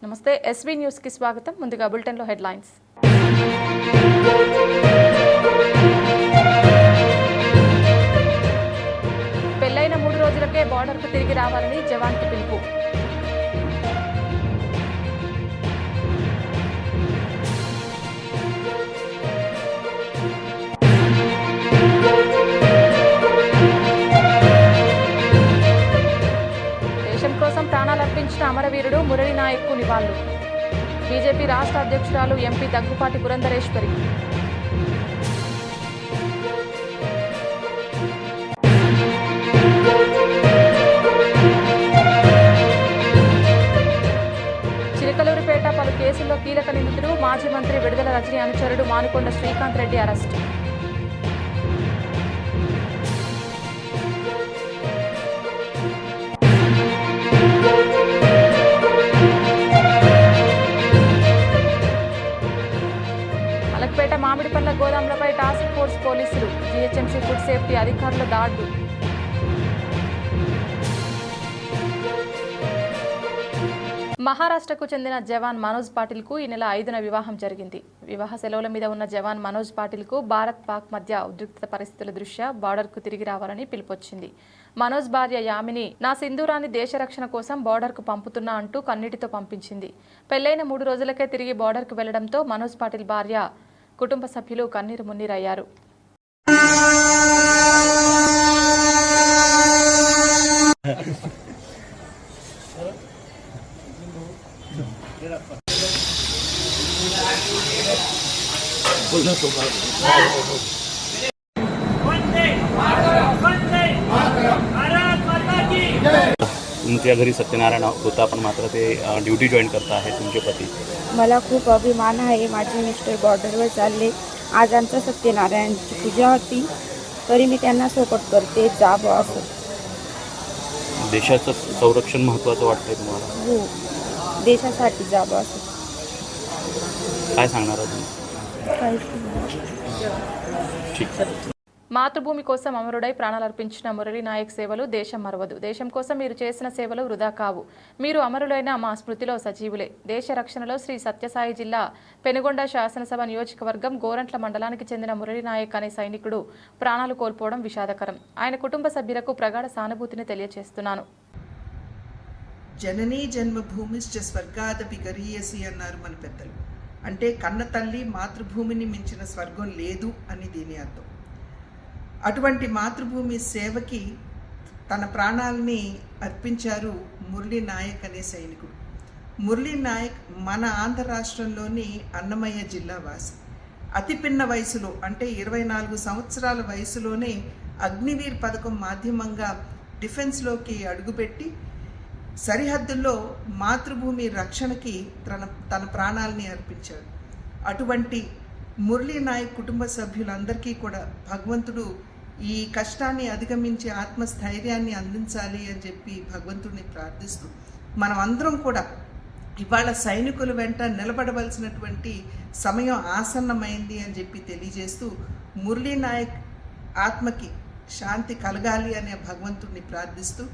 నమస్తే SV news కి స్వాగతం. ముందుగా బులెటిన్ లో హెడ్లైన్స్. పెళ్లైన 3 రోజులకే బార్డర్ కు తిరిగి రావాలని జవాన్ కి పిలుపు. కోసం ప్రాణాలర్పించిన అమరవీరుడు మురళీ నాయక్ కు నివాళులు. బీజేపీ రాష్ట్ర అధ్యక్షురాలు ఎంపీ దగ్గుపాటి పురంధరేశ్వరి. చిలకలూరిపేట పలు కేసుల్లో కీలక నిందితుడు మాజీ మంత్రి విడుదల రజనీ అనుచరుడు మానుకొండ శ్రీకాంత్ రెడ్డి అరెస్ట్. మలక్పేట మామిడిపండ్ల గోదాంలపై టాస్క్ ఫోర్స్ పోలీసులు, జీహెచ్ఎంసీ ఫుడ్ సేఫ్టీ అధికారుల దాడులు. మహారాష్ట్రకు చెందిన జవాన్ మనోజ్ పాటిల్కు ఈ నెల 5న వివాహం జరిగింది. వివాహ సెలవుల మీద ఉన్న జవాన్ మనోజ్ పాటిల్కు భారత్ పాక్ మధ్య ఉద్రిక్త పరిస్థితుల దృష్ట్యా బార్డర్కు తిరిగి రావాలని పిలుపొచ్చింది. మనోజ్ భార్య యామిని నా సింధూరాన్ని దేశ రక్షణ కోసం బార్డర్కు పంపుతున్నా అంటూ కన్నీటితో పంపించింది. పెళ్లైన 3 రోజులకే తిరిగి బార్డర్కు వెళ్లడంతో మనోజ్ పాటిల్ భార్య, కుటుంబ సభ్యులు కన్నీరు మున్నీరయ్యారు. तुमच्या घरी सत्यनारायण होता पण मात्र ते ड्युटी जॉईन करता आहे तुमचे पती. मला खूप अभिमान आहे. माझे मिस्टर बॉर्डरवर चालले. आज आमचा सत्यनारायणची पूजा होती तरी मी त्यांना सपोर्ट करते. जावं असं. देशाचं संरक्षण महत्त्वाचं वाटतंय तुम्हाला? हो, देशासाठी जावं असं. काय सांगणार तुम्ही? మాతృభూమి కోసం అమరుడై ప్రాణాలర్పించిన మురళీ నాయక్ సేవలు దేశం మరవదు. దేశం కోసం మీరు చేసిన సేవలు వృధా కావు. మీరు అమరులైన మా స్మృతిలో సజీవులే. దేశ రక్షణలో శ్రీ సత్యసాయి జిల్లా పెనుగొండ శాసనసభ నియోజకవర్గం గోరంట్ల మండలానికి చెందిన మురళీ నాయక్ అనే సైనికుడు ప్రాణాలు కోల్పోవడం విషాదకరం. ఆయన కుటుంబ సభ్యులకు ప్రగాఢ సానుభూతిని తెలియజేస్తున్నాను. జననీ జన్మభూమిశ్చ స్వర్గాదపి గరీయసి అన్నారు మన పెద్దలు. అంటే కన్న తల్లి మాతృభూమిని మించిన స్వర్గం లేదు అని దీని అర్థం. అటువంటి మాతృభూమి సేవకి తన ప్రాణాలని అర్పించారు మురళీ నాయక్ అనే సైనికుడు. మురళీ నాయక్ మన ఆంధ్ర రాష్ట్రంలోని అన్నమయ్య జిల్లా వాసి. అతి పిన్న వయసులో అంటే 24 సంవత్సరాల వయసులోనే అగ్నివీర్ పథకం మాధ్యమంగా డిఫెన్స్లోకి అడుగుపెట్టి సరిహద్దుల్లో మాతృభూమి రక్షణకి తన ప్రాణాలని అర్పించాడు. అటువంటి మురళీ నాయక్ కుటుంబ సభ్యులందరికీ కూడా భగవంతుడు ఈ కష్టాన్ని అధిగమించి ఆత్మస్థైర్యాన్ని అందించాలి అని చెప్పి భగవంతుడిని ప్రార్థిస్తూ మనం అందరం కూడా ఇవాళ సైనికుల వెంట నిలబడవలసినటువంటి సమయం ఆసన్నమైంది అని చెప్పి తెలియజేస్తూ మురళీ నాయక్ ఆత్మకి శాంతి కలగాలి అనే భగవంతుడిని ప్రార్థిస్తూ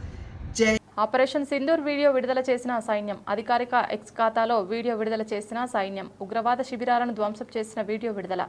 జై. ఆపరేషన్ సింధూర్ వీడియో విడుదల చేసిన సైన్యం. అధికారిక ఎక్స్ ఖాతాలో వీడియో విడుదల చేసిన సైన్యం. ఉగ్రవాద శిబిరాలను ధ్వంసం చేసిన వీడియో విడుదల.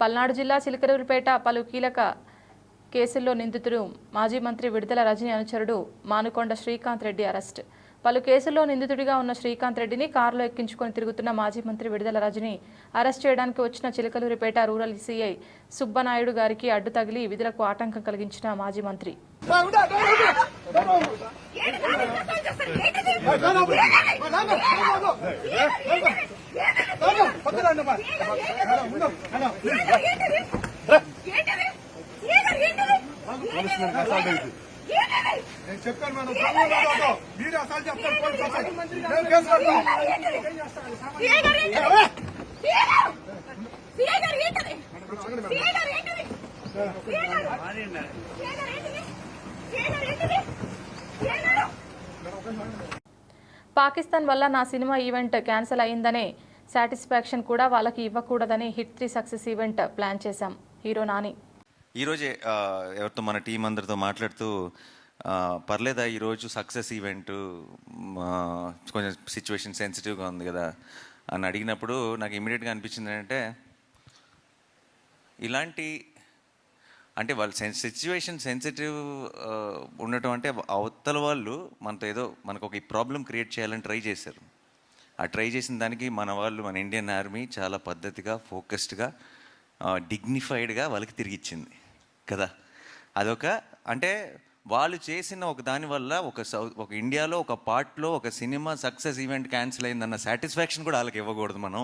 పల్నాడు జిల్లా చిలకలూరిపేట పలు కీలక కేసుల్లో నిందితుడు మాజీ మంత్రి విడుదల రజనీ అనుచరుడు మానుకొండ శ్రీకాంత్ రెడ్డి అరెస్ట్. పలు కేసుల్లో నిందితుడిగా ఉన్న శ్రీకాంత్ రెడ్డిని కారులో ఎక్కించుకొని తిరుగుతున్న మాజీ మంత్రి విడుదల రజనీ అరెస్ట్ చేయడానికి వచ్చిన చిలకలూరిపేట రూరల్ సిఐ సుబ్బనాయుడు గారికి అడ్డు తగిలి విధులకు ఆటంకం కలిగించిన మాజీ మంత్రి నేను చెప్పాను మనం మీరు అసలు చెప్తారు పాకిస్తాన్ వల్ల నా సినిమా ఈవెంట్ క్యాన్సిల్ అయిందనే సాటిస్ఫాక్షన్ కూడా వాళ్ళకి ఇవ్వకూడదని హిట్ 3 సక్సెస్ ఈవెంట్ ప్లాన్ చేశాం. హీరో నాని ఈరోజే ఎవరితో మన టీం అందరితో మాట్లాడుతూ పర్లేదా ఈరోజు సక్సెస్ ఈవెంట్ కొంచెం సిచ్యువేషన్ సెన్సిటివ్గా ఉంది కదా అని అడిగినప్పుడు నాకు ఇమీడియట్గా అనిపించింది ఏంటంటే ఇలాంటి అంటే వాళ్ళు సిచ్యువేషన్ సెన్సిటివ్ ఉండటం అంటే అవతల వాళ్ళు మనతో ఏదో మనకు ఒక ప్రాబ్లం క్రియేట్ చేయాలని ట్రై చేశారు. ఆ ట్రై చేసిన దానికి మన వాళ్ళు మన ఇండియన్ ఆర్మీ చాలా పద్ధతిగా ఫోకస్డ్గా డిగ్నిఫైడ్గా వాళ్ళకి తిరిగి ఇచ్చింది కదా. అదొక అంటే వాళ్ళు చేసిన ఒక దానివల్ల ఒక ఇండియాలో ఒక పార్ట్లో ఒక సినిమా సక్సెస్ ఈవెంట్ క్యాన్సిల్ అయిందన్న సాటిస్ఫాక్షన్ కూడా వాళ్ళకి ఇవ్వకూడదు మనం.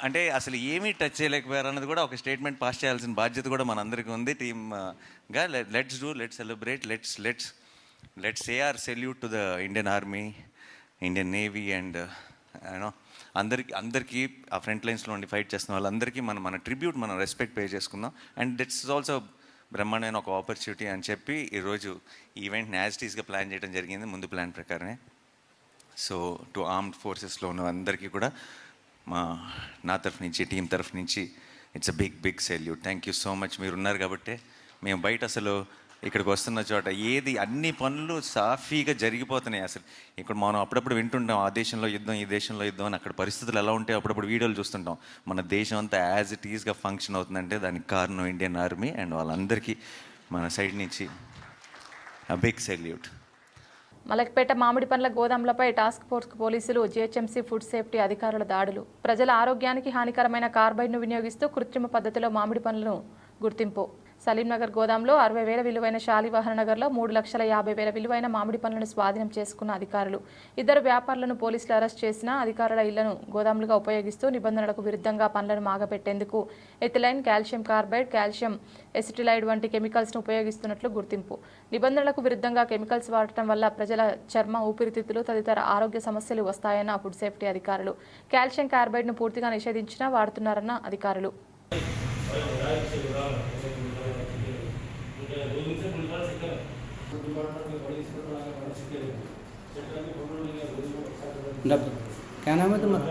అంటే అసలు ఏమీ టచ్ చేయలేకపోయారు అన్నది కూడా ఒక స్టేట్మెంట్ పాస్ చేయాల్సిన బాధ్యత కూడా మనందరికీ ఉంది టీమ్గా. Let's celebrate, let's say our salute to the Indian army, Indian navy and you know అందరికీ ఆ ఫ్రంట్ లైన్స్లో ఉండి ఫైట్ చేస్తున్న వాళ్ళందరికీ మన ట్రిబ్యూట్, మనం రెస్పెక్ట్ పే చేసుకుందాం. అండ్ దిట్స్ ఇస్ ఆల్సో బ్రహ్మాండమైన ఒక ఆపర్చునిటీ అని చెప్పి ఈరోజు ఈవెంట్ని యాజ్ టీస్గా ప్లాన్ చేయడం జరిగింది, ముందు ప్లాన్ ప్రకారమే. సో టు ఆర్మ్డ్ ఫోర్సెస్లో ఉన్న అందరికీ కూడా నా తరఫు నుంచి, టీం తరఫు నుంచి it's a big salute. Thank you so much. మీరు ఉన్నారు కాబట్టి మేము బయట అసలు ఇక్కడికి వస్తున్న చోట అన్ని పనులు సాఫీగా జరిగిపోతున్నాయి. అసలు ఇక్కడ మనం అప్పుడప్పుడు వింటుంటాం ఆ దేశంలో యుద్ధం, ఈ దేశంలో యుద్ధం అని. అక్కడ పరిస్థితులు ఎలా ఉంటాయి అప్పుడప్పుడు వీడియోలు చూస్తుంటాం. మన దేశం అంతా యాజ్ ఇట్ ఈస్గా ఫంక్షన్ అవుతుందంటే దానికి కారణం ఇండియన్ ఆర్మీ అండ్ వాళ్ళందరికీ మన సైడ్ నుంచి బిగ్ సెల్యూట్. మలక్పేట మామిడి పండ్ల గోదాంలపై టాస్క్ ఫోర్స్ పోలీసులు, జీహెచ్ఎంసీ ఫుడ్ సేఫ్టీ అధికారుల దాడులు. ప్రజల ఆరోగ్యానికి హానికరమైన కార్బైడ్ను వినియోగిస్తూ కృత్రిమ పద్ధతిలో మామిడి పండ్లను గుర్తింపు. సలీంనగర్ గోదాంలో 60,000 విలువైన శాలివాహన నగర్లో 3,50,000 విలువైన మామిడి పండ్లను స్వాధీనం చేసుకున్న అధికారులు. 2 వ్యాపారులను పోలీసులు అరెస్ట్ చేసిన. అధికారుల ఇళ్లను గోదాములుగా ఉపయోగిస్తూ నిబంధనలకు విరుద్ధంగా పండ్లను మాగపెట్టేందుకు ఎథిలైన్, కాల్షియం కార్బైడ్, కాల్షియం ఎసిటిలైడ్ వంటి కెమికల్స్ను ఉపయోగిస్తున్నట్లు గుర్తింపు. నిబంధనలకు విరుద్ధంగా కెమికల్స్ వాడటం వల్ల ప్రజల చర్మ, ఊపిరితిత్తులు తదితర ఆరోగ్య సమస్యలు వస్తాయన్న ఫుడ్ సేఫ్టీ అధికారులు. కాల్షియం కార్బైడ్ను పూర్తిగా నిషేధించినా వాడుతున్నారన్న అధికారులు. क्या नाम है तुम्हारा?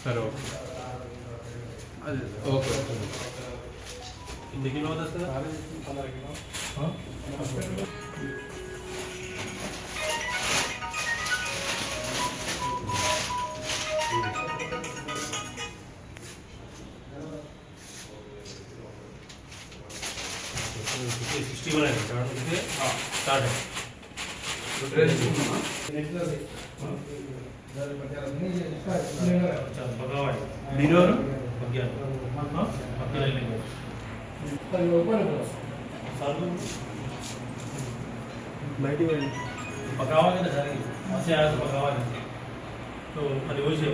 सर ओके कितने किलो होता है? 15 किलो. हाँ 61 है स्टार्ट है. पकावागे ना सारी ऐसे आया तो पकावागे तो खाली वही से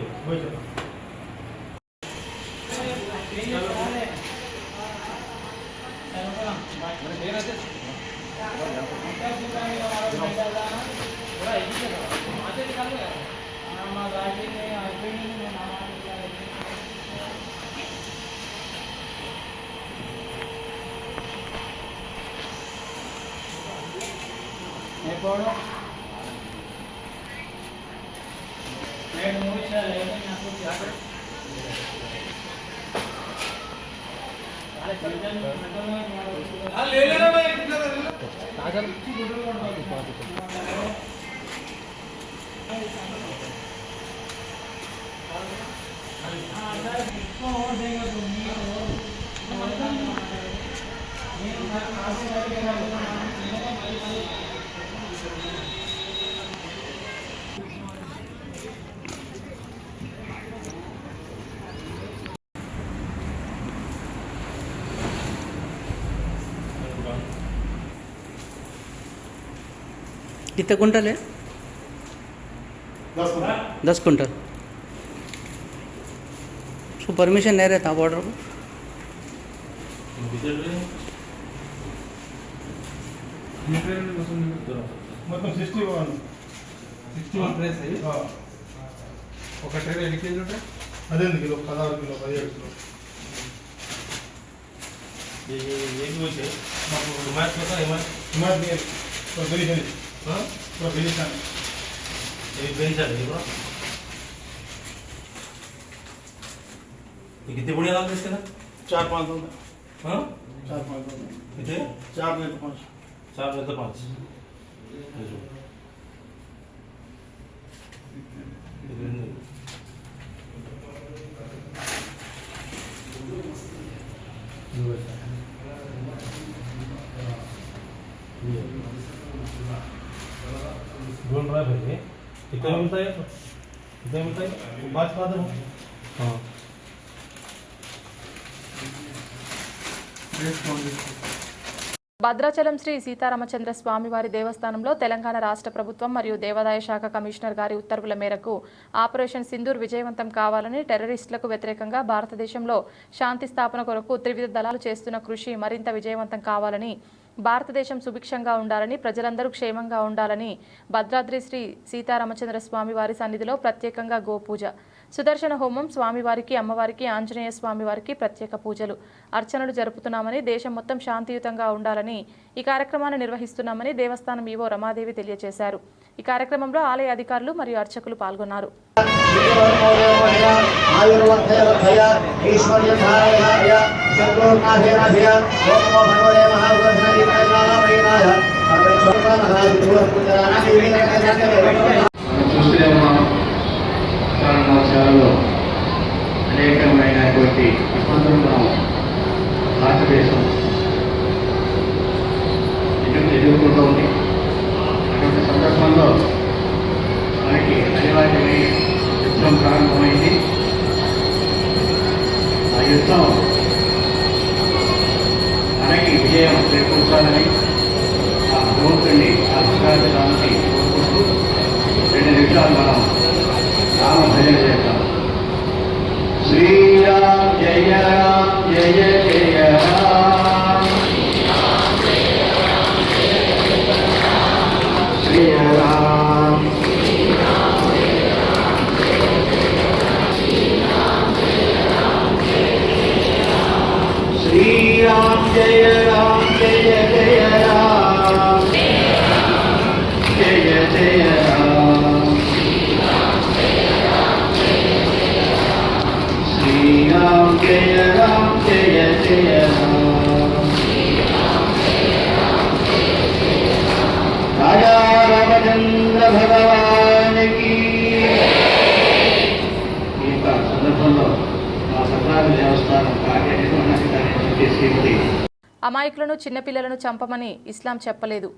कितने कुंटल है? 10 कुंटल। उसको परमिशन नहीं रहता बॉर्डर को? మొత్తం 61 ప్రైస్ అయ్యి ఒక ట్రైన్ ఎన్ని కేజీలు ఉంటాయి? 16 కిలో 16 కిలో 17 కిలో ये भी होते मतलब हिमायत का हिमायत नहीं तो बेनिशान हां तो बेनिशान ये बेनिशान है ब्रो ये कितने बड़े आदमी इसके ना 4-5 होगा हां 4-5 होगा कितने 4 में तो 5 4 में तो 5 ढूंढ रहा है भाई कितने मिलता है कितने मिलता है बात दो हाँ భద్రాచలం శ్రీ సీతారామచంద్ర స్వామివారి దేవస్థానంలో తెలంగాణ రాష్ట్ర ప్రభుత్వం మరియు దేవాదాయ శాఖ కమిషనర్ గారి ఉత్తర్వుల మేరకు ఆపరేషన్ సింధూర్ విజయవంతం కావాలని, టెర్రరిస్టులకు వ్యతిరేకంగా భారతదేశంలో శాంతి స్థాపన కొరకు త్రివిధ దళాలు చేస్తున్న కృషి మరింత విజయవంతం కావాలని, భారతదేశం సుభిక్షంగా ఉండాలని, ప్రజలందరూ క్షేమంగా ఉండాలని భద్రాద్రి శ్రీ సీతారామచంద్ర స్వామివారి సన్నిధిలో ప్రత్యేకంగా గోపూజ, సుదర్శన హోమం, స్వామివారికి, అమ్మవారికి, ఆంజనేయ స్వామివారికి ప్రత్యేక పూజలు, అర్చనలు జరుపుతున్నామని, దేశం మొత్తం శాంతియుతంగా ఉండాలని ఈ కార్యక్రమాన్ని నిర్వహిస్తున్నామని దేవస్థానం ఈవో రమాదేవి తెలియజేశారు. ఈ కార్యక్రమంలో ఆలయ అధికారులు మరియు అర్చకులు పాల్గొన్నారు. చాలా అనేకమైనటువంటి ఇబ్బందులు మనం భారతదేశం ఎదుర్కొంటూ ఉంది. అటువంటి సందర్భంలో మనకి అనివార్యమై యుద్ధం ప్రారంభమైంది. ఆ యుద్ధం మనకి విజయం చేకూర్చాలని ఆ భగవంతుడిని ఆశీర్వాదానికి కోరుకుంటూ 2 నిమిషాలు మనం రామ భజన చేద్దాం. శ్రీరామ్ జయ రామ్ జయ జయ రామ్ శ్రీ రామ్ శ్రీరామ్ జయ రామ్ జయ జయ రామ్ జయ జయ రామ్ శ్రీరామ్ జయ రామ్ జయ జయ రామ్ రాజా రామచంద్ర భగవానికి. ఈ సందర్భంలో మా సత్రాది దేవస్థానం కార్యనిర్వహణాధికారి శ్రీమతి అమాయకులను, చిన్నపిల్లలను చంపమని ఇస్లాం చెప్పలేదు.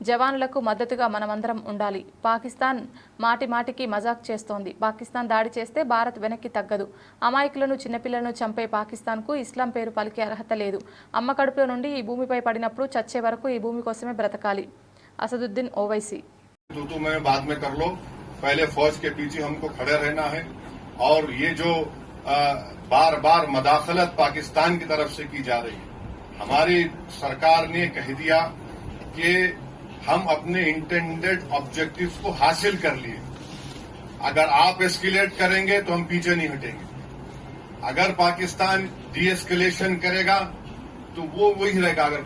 జవాన్లకు మద్దతుగా మనమందరం ఉండాలి. పాకిస్తాన్ మాటి మాటికి మజాక్ చేస్తోంది. పాకిస్తాన్ దాడి చేస్తే భారత్ వెనక్కి తగ్గదు. అమాయకులను, చిన్నపిల్లలను చంపే పాకిస్తాన్కు ఇస్లాం పేరు పలికే అర్హత లేదు. అమ్మ కడుపులో నుండి ఈ భూమిపై పడినప్పుడు చచ్చే వరకు ఈ భూమి కోసమే బ్రతకాలి. असदुद्दीन ओवैसी तो मैं बाद में कर लो, पहले फौज के पीछे हमको खड़े रहना है। और ये जो बार बार मदाखलत पाकिस्तान की तरफ से की जा रही है, हमारी सरकार ने कह दिया कि हम अपने इंटेंडेड ऑब्जेक्टिव्स को हासिल कर लिए। अगर आप एस्केलेट करेंगे तो हम पीछे नहीं हटेंगे। अगर पाकिस्तान डीएस्केलेशन करेगा तो वो वही रहेगा। अगर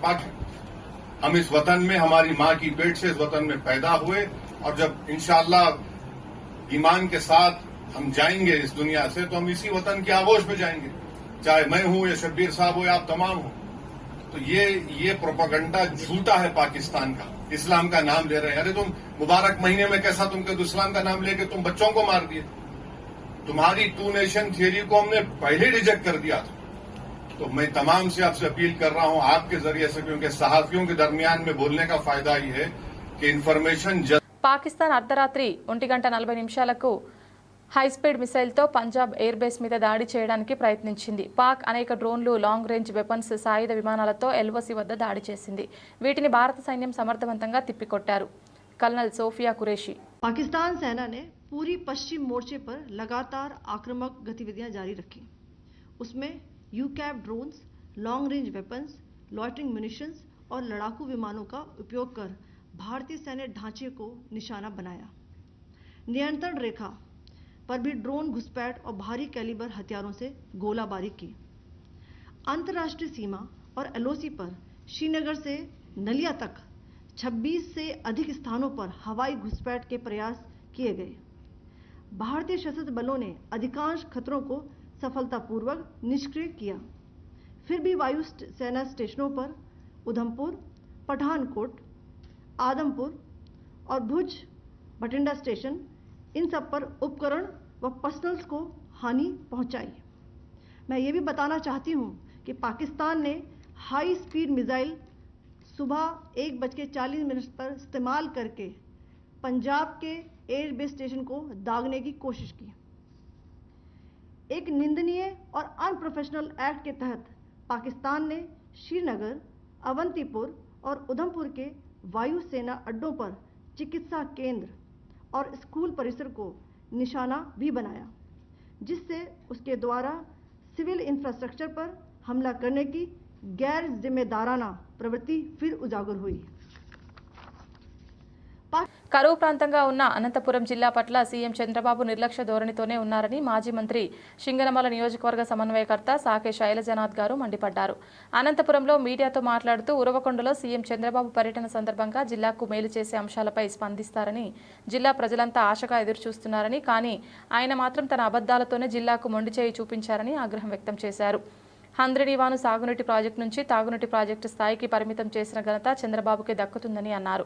हम इस वतन में, हमारी मां की पेट से इस वतन में पैदा हुए और जब इंशाअल्लाह ईमान के साथ हम जाएंगे इस दुनिया से तो हम इसी वतन के आगोश में जाएंगे, चाहे मैं हूं या शब्बीर साहब हो या आप तमाम हो। तो ये प्रोपेगेंडा झूठा है पाकिस्तान का। इस्लाम का नाम ले रहे हैं। अरे तुम मुबारक महीने में कैसा तुम कह दो इस्लाम का नाम लेके तुम बच्चों को मार दिए। तुम्हारी 2 नेशन थियरी को हमने पहले रिजेक्ट कर दिया था। तो मैं तमाम से आपसे अपील कर रहा हूं आपके जरिए से, क्योंकि सहाफियों के दरमियान में बोलने का फायदा ही है कि इन्फॉर्मेशन పాకిస్తాన్ అర్ధరాత్రి 1:40 హైస్పీడ్ మిసైల్తో పంజాబ్ ఎయిర్ బేస్ మీద దాడి చేయడానికి ప్రయత్నించింది. పాక్ అనేక డ్రోన్లు, లాంగ్ రేంజ్ వెపన్స్, సాయుధ విమానాలతో ఎల్ఓసి వద్ద దాడి చేసింది. వీటిని భారత సైన్యం సమర్థవంతంగా తిప్పికొట్టారు. కల్నల్ సోఫియా కురేషి. पाकिस्तान सेना ने पूरी पश्चिम मोर्चे पर लगातार आक्रामक गतिविधियां जारी रखी। उसमें यूकैप drones, long range weapons, loitering munitions और लड़ाकू विमानों का उपयोग कर भारतीय सैन्य ढांचे को निशाना बनाया। नियंत्रण रेखा पर भी ड्रोन घुसपैठ और भारी कैलिबर हथियारों से गोलाबारी की। अंतर्राष्ट्रीय सीमा और एलओसी पर श्रीनगर से नलिया तक 26 से अधिक स्थानों पर हवाई घुसपैठ के प्रयास किए गए। भारतीय सशस्त्र बलों ने अधिकांश खतरों को सफलतापूर्वक निष्क्रिय किया। फिर भी वायु सेना स्टेशनों पर उधमपुर, पठानकोट, आदमपुर और भुज बठिंडा स्टेशन, इन सब पर उपकरण व पर्सनल्स को हानि पहुंचाई। मैं ये भी बताना चाहती हूं कि पाकिस्तान ने हाई स्पीड मिसाइल सुबह 1:40 पर इस्तेमाल करके पंजाब के एयर बेस स्टेशन को दागने की कोशिश की। एक निंदनीय और अनप्रोफेशनल एक्ट के तहत पाकिस्तान ने श्रीनगर, अवंतीपुर और उधमपुर के वायु सेना अड्डों पर चिकित्सा केंद्र और स्कूल परिसर को निशाना भी बनाया, जिससे उसके द्वारा सिविल इंफ्रास्ट्रक्चर पर हमला करने की गैर जिम्मेदाराना प्रवृत्ति फिर उजागर हुई। కరువు ప్రాంతంగా ఉన్న అనంతపురం జిల్లా పట్ల సీఎం చంద్రబాబు నిర్లక్ష్య ధోరణితోనే ఉన్నారని మాజీ మంత్రి సింగనమల నియోజకవర్గ సమన్వయకర్త సాకే శైలజనాథ్ గారు మండిపడ్డారు. అనంతపురంలో మీడియాతో మాట్లాడుతూ ఉరవకొండలో సీఎం చంద్రబాబు పర్యటన సందర్భంగా జిల్లాకు మేలు చేసే అంశాలపై స్పందిస్తారని, జిల్లా ప్రజలంతా ఆశగా ఎదురుచూస్తున్నారని, కానీ ఆయన మాత్రం తన అబద్ధాలతోనే జిల్లాకు మొండి చేయి చూపించారని ఆగ్రహం వ్యక్తం చేశారు. హంద్రినీవాను సాగునీటి ప్రాజెక్టు నుంచి తాగునీటి ప్రాజెక్టు స్థాయికి పరిమితం చేసిన ఘనత చంద్రబాబుకే దక్కుతుందని అన్నారు.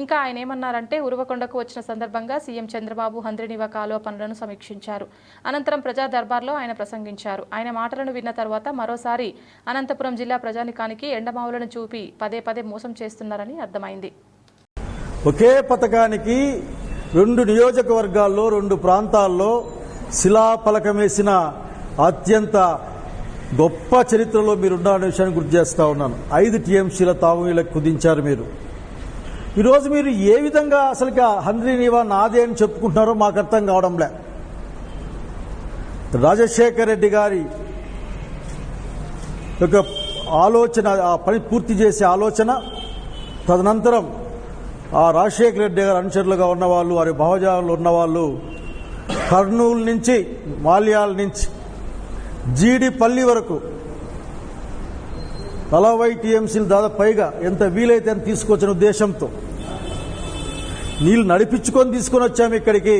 ఇంకా ఆయన ఏమన్నారంటే, ఉరవకొండకు వచ్చిన సందర్భంగా సీఎం చంద్రబాబు హంద్రినీవా కాలువ పనులను సమీక్షించారు. అనంతరం ప్రజా దర్బార్లో ఆయన ప్రసంగించారు. ఆయన మాటలను విన్న తర్వాత మరోసారి అనంతపురం జిల్లా ప్రజానికానికి ఎండమావులను చూపి పదే పదే మోసం చేస్తున్నారని అర్థమైంది. ఒకే పథకానికి 2 నియోజకవర్గాల్లో 2 ప్రాంతాల్లో శిలాఫలకమేసిన అత్యంత గొప్ప చరిత్రలో మీరున్న విషయాన్ని గుర్తు చేస్తా ఉన్నాను. 5 టీఎంసీల తాగునీళ్ళకు కుదించారు మీరు. ఈరోజు మీరు ఏ విధంగా అసలుగా హంద్రినీవా నాదే అని చెప్పుకుంటున్నారో మాకు అర్థం కావడంలే. రాజశేఖర్ రెడ్డి గారి యొక్క ఆలోచన, ఆ పని పూర్తి చేసే ఆలోచన, తదనంతరం ఆ రాజశేఖర రెడ్డి గారి అనుచరులుగా ఉన్నవాళ్ళు, వారి భావజాలంలో ఉన్నవాళ్ళు కర్నూలు నుంచి, మాల్యాల నుంచి జీడిపల్లి వరకు 40 టీఎంసీలు దాదాపు పైగా ఎంత వీలైతే అని తీసుకొచ్చిన ఉద్దేశంతో నీళ్లు నడిపించుకొని తీసుకొని వచ్చాము ఇక్కడికి.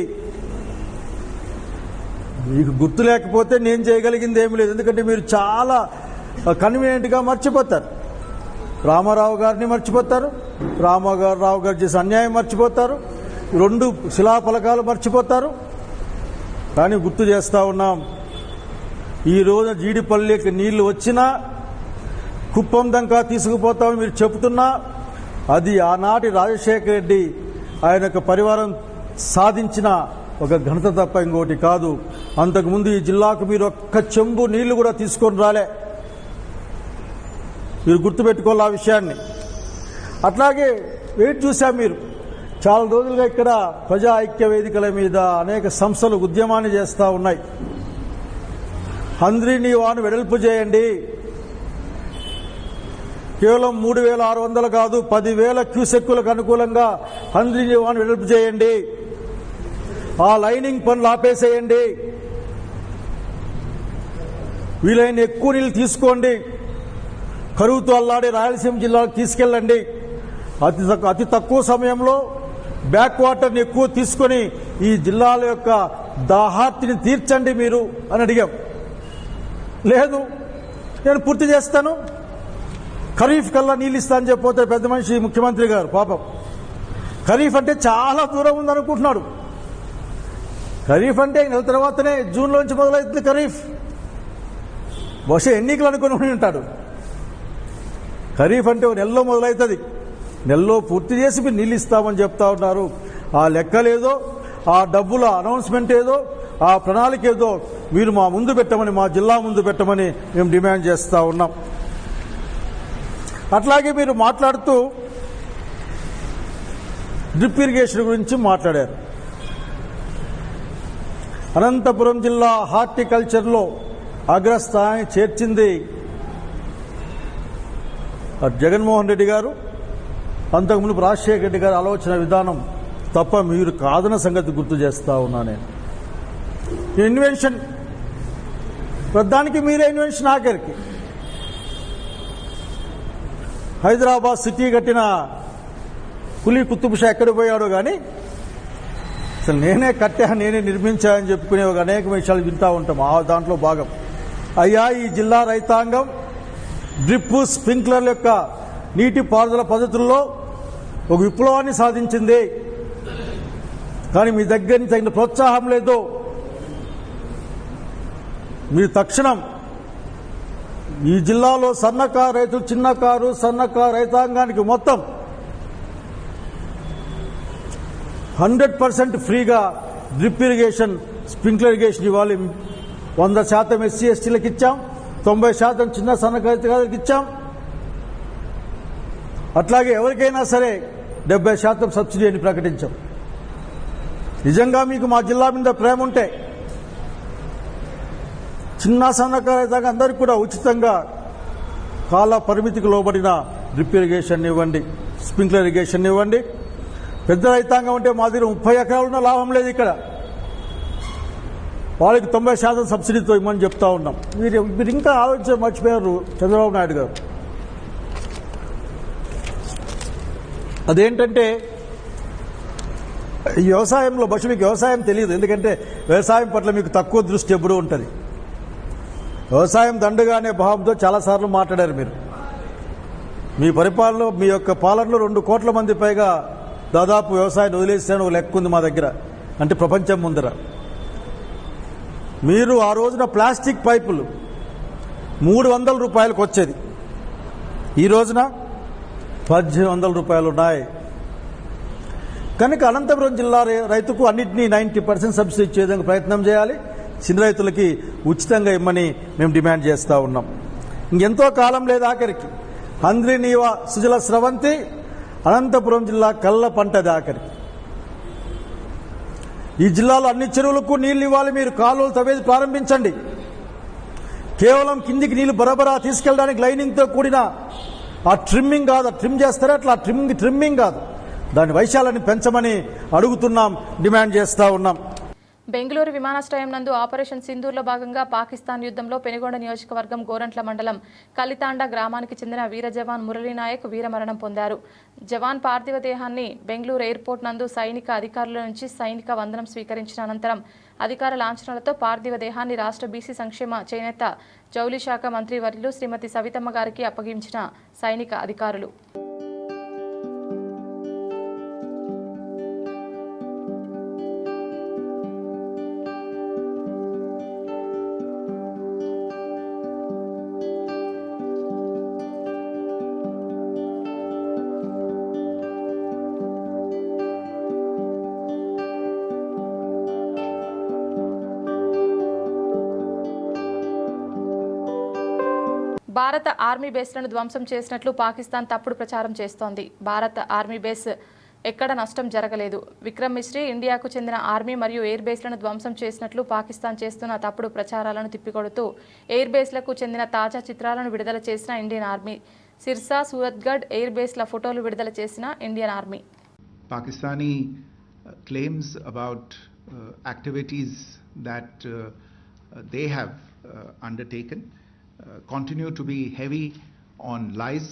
మీకు గుర్తు లేకపోతే నేను చేయగలిగింది ఏమీ లేదు. ఎందుకంటే మీరు చాలా కన్వీనియంట్గా మర్చిపోతారు. రామారావు గారిని మర్చిపోతారు, రామారావు గారు చేసే అన్యాయం మర్చిపోతారు, 2 శిలాఫలకాలు మర్చిపోతారు. కానీ గుర్తు చేస్తా ఉన్నాం, ఈ రోజు జీడిపల్లికి నీళ్లు వచ్చినా కుప్పం దంకా తీసుకుపోతామని మీరు చెబుతున్నా అది ఆనాటి రాజశేఖర రెడ్డి ఆయన యొక్క పరివారం సాధించిన ఒక ఘనత తప్ప ఇంకోటి కాదు. అంతకుముందు ఈ జిల్లాకు మీరు ఒక్క చెంబు నీళ్లు కూడా తీసుకొని రాలే. మీరు గుర్తుపెట్టుకోవాలి ఆ విషయాన్ని. అట్లాగే వెయిట్ చూశాం మీరు చాలా రోజులుగా ఇక్కడ ప్రజా ఐక్య వేదికల మీద అనేక సంస్థలు ఉద్యమాన్ని చేస్తూ ఉన్నాయి. హంద్రినీవాను వెడల్పు చేయండి, కేవలం 3,600 కాదు 10,000 క్యూసెక్కులకు అనుకూలంగా హంద్రినీవాను వెడల్పు చేయండి, ఆ లైనింగ్ పనులు ఆపేసేయండి, వీలైన ఎక్కువ నీళ్లు తీసుకోండి, కరువుతో అల్లాడే రాయలసీమ జిల్లాకు తీసుకెళ్ళండి, అతి తక్కువ సమయంలో బ్యాక్ వాటర్ని ఎక్కువ తీసుకొని ఈ జిల్లాల యొక్క దాహార్తిని తీర్చండి మీరు అని అడిగాం. లేదు నేను పూర్తి చేస్తాను, ఖరీఫ్ కల్లా నీళ్ళు ఇస్తా అని చెప్పిపోతే పెద్ద మనిషి ముఖ్యమంత్రి గారు పాపం ఖరీఫ్ అంటే చాలా దూరం ఉందనుకుంటున్నాడు. ఖరీఫ్ అంటే నెల తర్వాతనే జూన్లోంచి మొదలవుతుంది ఖరీఫ్. బహుశా ఎన్నికలు అనుకుని ఉంటాడు. ఖరీఫ్ అంటే నెలలో మొదలవుతుంది, నెలలో పూర్తి చేసి మీరు నీళ్ళు ఇస్తామని చెప్తా ఉన్నారు. ఆ లెక్కలేదో, ఆ డబ్బుల అనౌన్స్మెంట్ ఏదో, ఆ ప్రణాళిక ఏదో మీరు మా ముందు పెట్టమని, మా జిల్లా ముందు పెట్టమని మేము డిమాండ్ చేస్తూ ఉన్నాం. అట్లాగే మీరు మాట్లాడుతూ డ్రిప్ ఇరిగేషన్ గురించి మాట్లాడారు. అనంతపురం జిల్లా హార్టికల్చర్లో అగ్రస్థానాన్ని చేర్చింది జగన్మోహన్ రెడ్డి గారు, అంతకుముందు రాజశేఖర రెడ్డి గారు ఆలోచన విధానం తప్ప మీరు కాదన్న సంగతి గుర్తు చేస్తా ఉన్నా. నేను ఇన్వెన్షన్ దానికి మీరే ఇన్వెన్షన్ ఆఖరికి హైదరాబాద్ సిటీ కట్టిన కులీ కుతుబ్ షా ఎక్కడికి పోయాడో కానీ అసలు నేనే కట్టా, నేనే నిర్మించా అని చెప్పుకునే ఒక అనేక విషయాలు వింటూ ఉంటాం. ఆ దాంట్లో భాగం అయ్యా ఈ జిల్లా రైతాంగం డ్రిప్ స్ప్రింక్లర్ల యొక్క నీటి పారుదల పద్ధతుల్లో ఒక విప్లవాన్ని సాధించింది. కానీ మీ దగ్గర నుంచి తగిన ప్రోత్సాహం లేదు. మీరు తక్షణం ఈ జిల్లాలో సన్నకారు రైతులు, చిన్నకారు సన్నకారు రైతాంగానికి మొత్తం 100% ఫ్రీగా డ్రిప్ ఇరిగేషన్, స్ప్రింక్లర్ ఇరిగేషన్ ఇవ్వాలి. 100% ఎస్సీ ఎస్టీలకు ఇచ్చాం, 90% చిన్న సన్నకారు రైతులకు ఇచ్చాం. అట్లాగే ఎవరికైనా సరే 70% సబ్సిడీ అని ప్రకటించాం. నిజంగా మీకు మా జిల్లా మీద ప్రేమ ఉంటే చిన్న సన్నకారు రైతాంగం అందరికీ కూడా ఉచితంగా కాల పరిమితికి లోబడిన డ్రిప్ ఇరిగేషన్ ఇవ్వండి, స్ప్రింక్లర్ ఇరిగేషన్ ఇవ్వండి. పెద్ద రైతాంగం అంటే మా దగ్గర 30 ఎకరాలున్న లాభం లేదు. ఇక్కడ వాళ్ళకి 90% సబ్సిడీతో ఇవ్వమని చెప్తా ఉన్నాం. మీరు ఇంకా ఆలోచన మర్చిపోయారు చంద్రబాబు నాయుడు గారు. అదేంటంటే ఈ వ్యవసాయంలో బహుశా మీకు వ్యవసాయం తెలియదు, ఎందుకంటే వ్యవసాయం పట్ల మీకు తక్కువ దృష్టి ఎప్పుడూ ఉంటుంది. వ్యవసాయం దండుగానే భావంతో చాలాసార్లు మాట్లాడారు మీరు. మీ పరిపాలనలో, మీ యొక్క పాలనలో 2 కోట్ల మంది పైగా దాదాపు వ్యవసాయాన్ని వదిలేసిన ఒక లెక్క ఉంది మా దగ్గర, అంటే ప్రపంచం ముందర. మీరు ఆ రోజున ప్లాస్టిక్ పైపులు 300 రూపాయలకు వచ్చేది, ఈ రోజున 1800 రూపాయలు ఉన్నాయి. కనుక అనంతపురం జిల్లా రైతుకు అన్నింటినీ 90% సబ్సిడీ ఇచ్చే విధంగా ప్రయత్నం చేయాలి. చిన్న రైతులకి ఉచితంగా ఇమ్మని మేము డిమాండ్ చేస్తూ ఉన్నాం. ఇంకెంతో కాలం లేదు ఆఖరికి హంద్రీనీవ సుజల స్రవంతి అనంతపురం జిల్లా కళ్ళ పంటది ఆఖరికి. ఈ జిల్లాలో అన్ని చెరువులకు నీళ్లు ఇవ్వాలి. మీరు కాలువలు తవ్వేది ప్రారంభించండి. కేవలం కిందికి నీళ్లు బరబరా తీసుకెళ్ళడానికి లైనింగ్తో కూడిన ఆ ట్రిమ్మింగ్ కాదు, ట్రిమ్ చేస్తారే అట్లా ట్రిమ్మింగ్ కాదు, దాని వైశాల్యాన్ని పెంచమని అడుగుతున్నాం, డిమాండ్ చేస్తూ ఉన్నాం. బెంగళూరు విమానాశ్రయం నందు ఆపరేషన్ సింధూర్లో భాగంగా పాకిస్తాన్ యుద్ధంలో పెనుగొండ నియోజకవర్గం గోరంట్ల మండలం కలితాండ గ్రామానికి చెందిన వీర జవాన్ మురళీనాయక్ వీరమరణం పొందారు. జవాన్ పార్థివ దేహాన్ని బెంగళూరు ఎయిర్పోర్ట్ నందు సైనిక అధికారుల నుంచి సైనిక వందనం స్వీకరించిన అనంతరం అధికార లాంఛనాలతో పార్థివ దేహాన్ని రాష్ట్ర బీసీ సంక్షేమ చేనేత జౌళి శాఖ మంత్రి వర్యులు శ్రీమతి సవితమ్మ గారికి అప్పగించిన సైనిక అధికారులు. భారత ఆర్మీ బేస్లను ధ్వంసం చేసినట్లు పాకిస్తాన్ తప్పుడు ప్రచారం చేస్తోంది. భారత ఆర్మీ బేస్ ఎక్కడ నష్టం జరగలేదు. విక్రమ్ మిశ్రీ ఇండియాకు చెందిన ఆర్మీ మరియు ఎయిర్ బేస్లను ధ్వంసం చేసినట్లు పాకిస్తాన్ చేస్తున్న తప్పుడు ప్రచారాలను తిప్పికొడుతూ ఎయిర్ బేస్లకు చెందిన తాజా చిత్రాలను విడుదల చేసిన Indian army. Sirsa, Suratgarh air బేస్ల ఫోటోలు విడుదల చేసిన Indian army. Pakistani claims about activities that they have undertaken continue to be heavy on lies,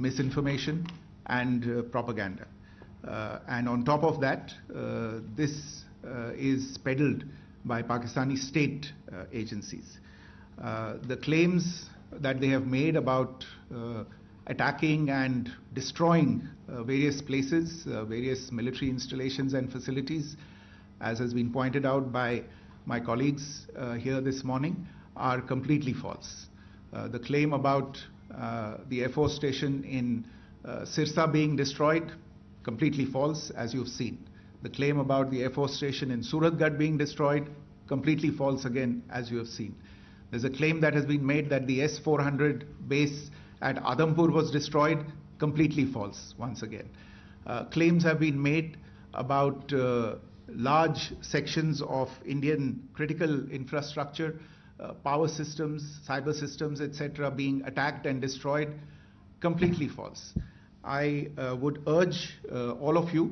misinformation and propaganda. And on top of that, this is peddled by Pakistani state agencies. The claims that they have made about attacking and destroying various places, various military installations and facilities, as has been pointed out by my colleagues here this morning, are completely false. The claim about the Air Force station in Sirsa being destroyed, completely false, as you've seen. The claim about the Air Force station in Suratgarh being destroyed, completely false again, as you have seen. There's a claim that has been made that the S-400 base at Adampur was destroyed, completely false once again. Claims have been made about large sections of Indian critical infrastructure, power systems, cyber systems, etc. being attacked and destroyed, completely false. I would urge all of you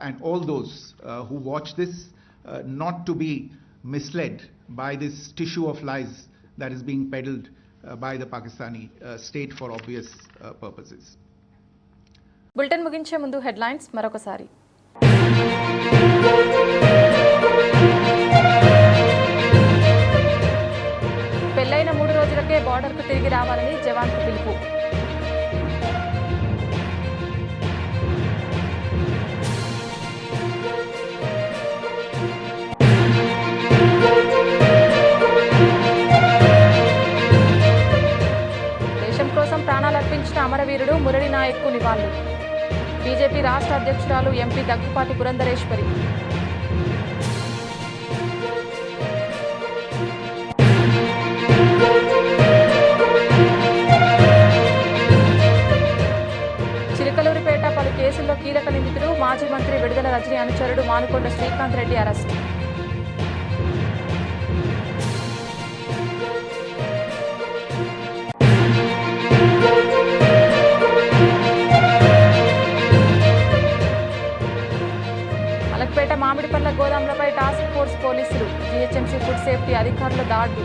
and all those who watch this not to be misled by this tissue of lies that is being peddled by the Pakistani state for obvious purposes. Bulletin ముగించే ముందు headlines మరొకసారి. పెళ్లైన 3 రోజులకే బార్డర్కు తిరిగి రావాలని జవాన్కు పిలుపు. దేశం కోసం ప్రాణాలర్పించిన అమరవీరుడు మురళీ నాయక్కు నివాళులు. బీజేపీ రాష్ట్ర అధ్యక్షురాలు ఎంపీ దగ్గుపాటి పురంధరేశ్వరి. చిలకలూరిపేట పలు కేసుల్లో కీలక నిందితుడు మాజీ మంత్రి విడుదల రజనీ అనుచరుడు మానుకొండ శ్రీకాంత్ రెడ్డి అరెస్ట్. మలక్పేట మామిడిపండ్ల గోదాములపై టాస్క్ ఫోర్స్ పోలీసులు, జీహెచ్ఎంసీ ఫుడ్ సేఫ్టీ అధికారుల దాడులు.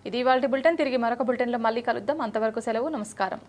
ఇది ఇవాల్టి బులెటిన్. తిరిగి మరొక బులెటిన్లో మళ్ళీ కలుద్దాం. అంతవరకు సెలవు. నమస్కారం.